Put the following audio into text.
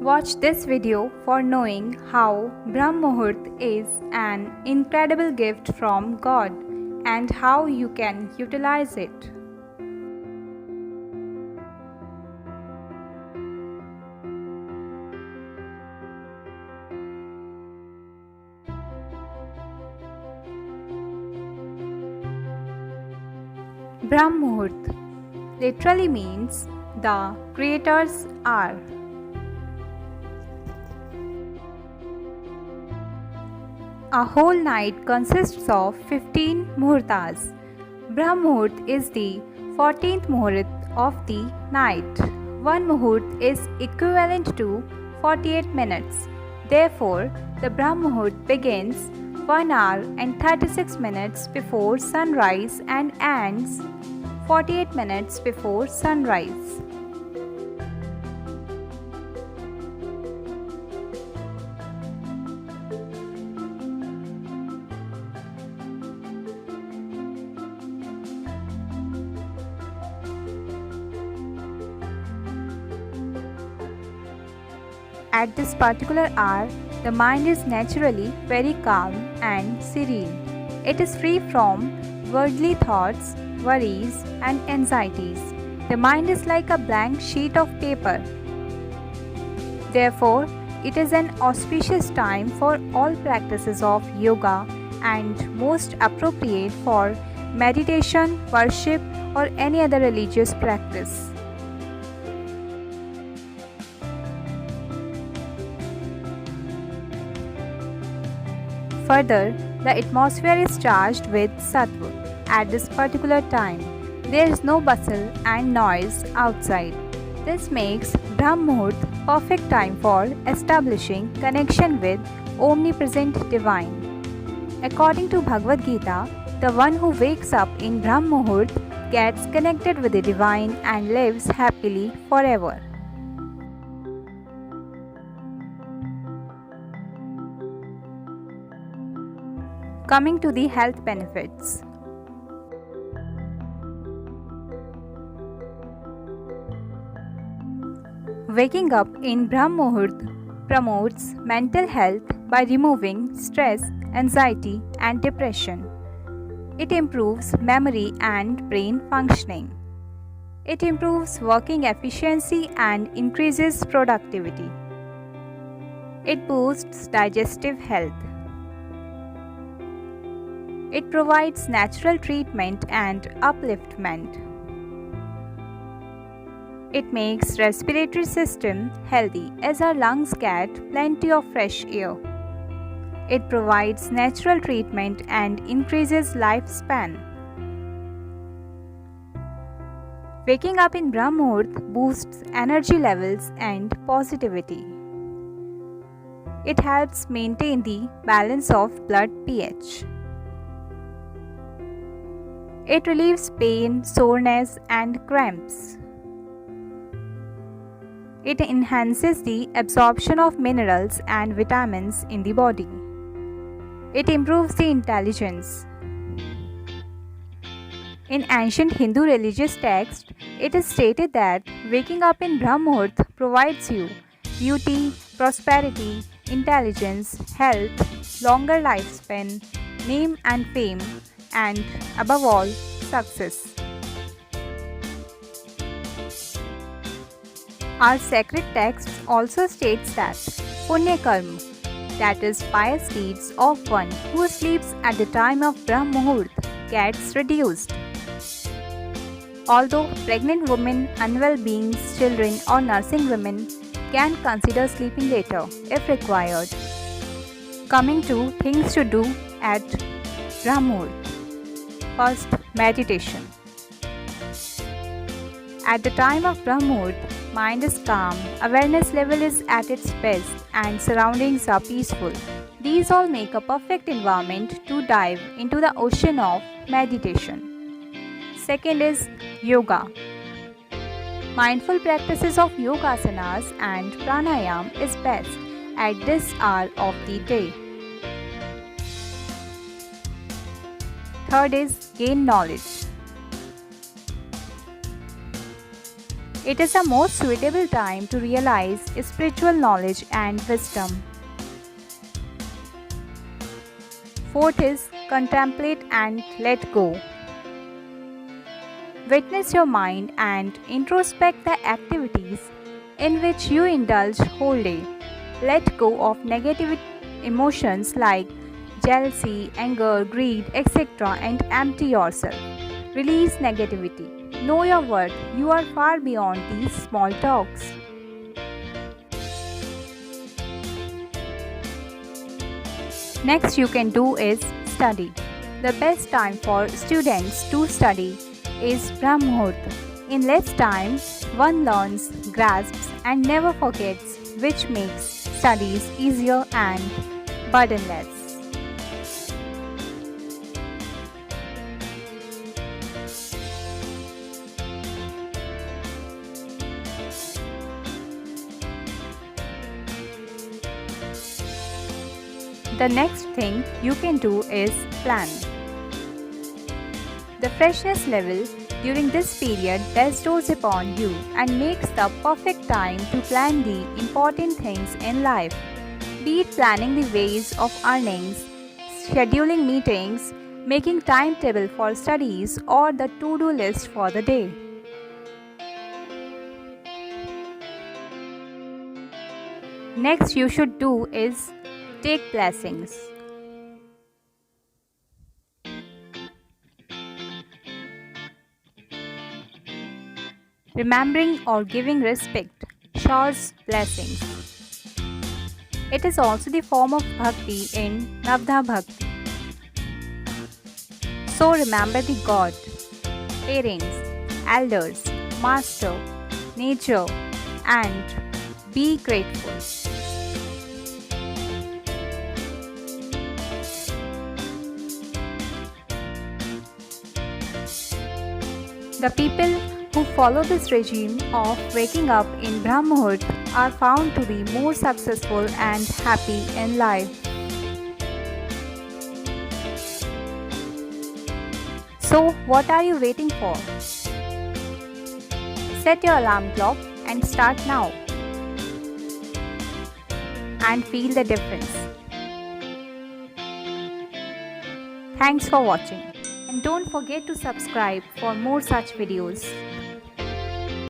Watch this video for knowing how Brahm Muhurt is an incredible gift from God and how you can utilize it. Brahm Muhurt literally means the Creator's hour. A whole night consists of 15 muhurtas. Brahm Muhurt is the 14th muhurt of the night. One muhurt is equivalent to 48 minutes. Therefore, the Brahm Muhurt begins 1 hour and 36 minutes before sunrise and ends 48 minutes before sunrise. At this particular hour, the mind is naturally very calm and serene. It is free from worldly thoughts, worries, and anxieties. The mind is like a blank sheet of paper. Therefore, it is an auspicious time for all practices of yoga and most appropriate for meditation, worship, or any other religious practice. Further, the atmosphere is charged with sattva at this particular time. There is no bustle and noise outside. This makes Brahm Muhurt perfect time for establishing connection with omnipresent divine. According to Bhagavad Gita, the one who wakes up in Brahm Muhurt gets connected with the divine and lives happily forever. Coming to the health benefits. Waking up in Brahm Muhurt promotes mental health by removing stress, anxiety, and depression. It improves memory and brain functioning. It improves working efficiency and increases productivity. It boosts digestive health. It provides natural treatment and upliftment. It makes respiratory system healthy as our lungs get plenty of fresh air. It provides natural treatment and increases lifespan. Waking up in Brahm Muhurt boosts energy levels and positivity. It helps maintain the balance of blood pH. It relieves pain, soreness, and cramps. It enhances the absorption of minerals and vitamins in the body. It improves the intelligence. In ancient Hindu religious texts, it is stated that waking up in Brahm Muhurt provides you beauty, prosperity, intelligence, health, longer lifespan, name and fame, and above all, success. Our sacred text also states that Punya Karma, that is pious deeds of one who sleeps at the time of Brahm Muhurt, gets reduced. Although pregnant women, unwell beings, children, or nursing women can consider sleeping later if required. Coming to things to do at Brahm Muhurt. First, meditation. At the time of Brahm Muhurt, mind is calm, awareness level is at its best, and surroundings are peaceful. These all make a perfect environment to dive into the ocean of meditation. Second is yoga. Mindful practices of yogasanas and pranayam is best at this hour of the day. Third is gain knowledge. It is the most suitable time to realize spiritual knowledge and wisdom. Fourth is contemplate and let go. Witness your mind and introspect the activities in which you indulge whole day. Let go of negative emotions like jealousy, anger, greed, etc. and empty yourself. Release negativity. Know your worth. You are far beyond these small talks. Next you can do is study. The best time for students to study is Brahm Muhurta. In less time, one learns, grasps and never forgets, which makes studies easier and burdenless. The next thing you can do is plan. The freshness level during this period bestows upon you and makes the perfect time to plan the important things in life, be it planning the ways of earnings, scheduling meetings, making timetable for studies or the to-do list for the day. Next you should do is take blessings. Remembering or giving respect showers blessings. It is also the form of bhakti in Navadha Bhakti. So remember the God, parents, elders, master, nature, and be grateful. The people who follow this regime of waking up in Brahm Muhurt are found to be more successful and happy in life. So, what are you waiting for? Set your alarm clock and start now. And feel the difference. Thanks for watching. And don't forget to subscribe for more such videos.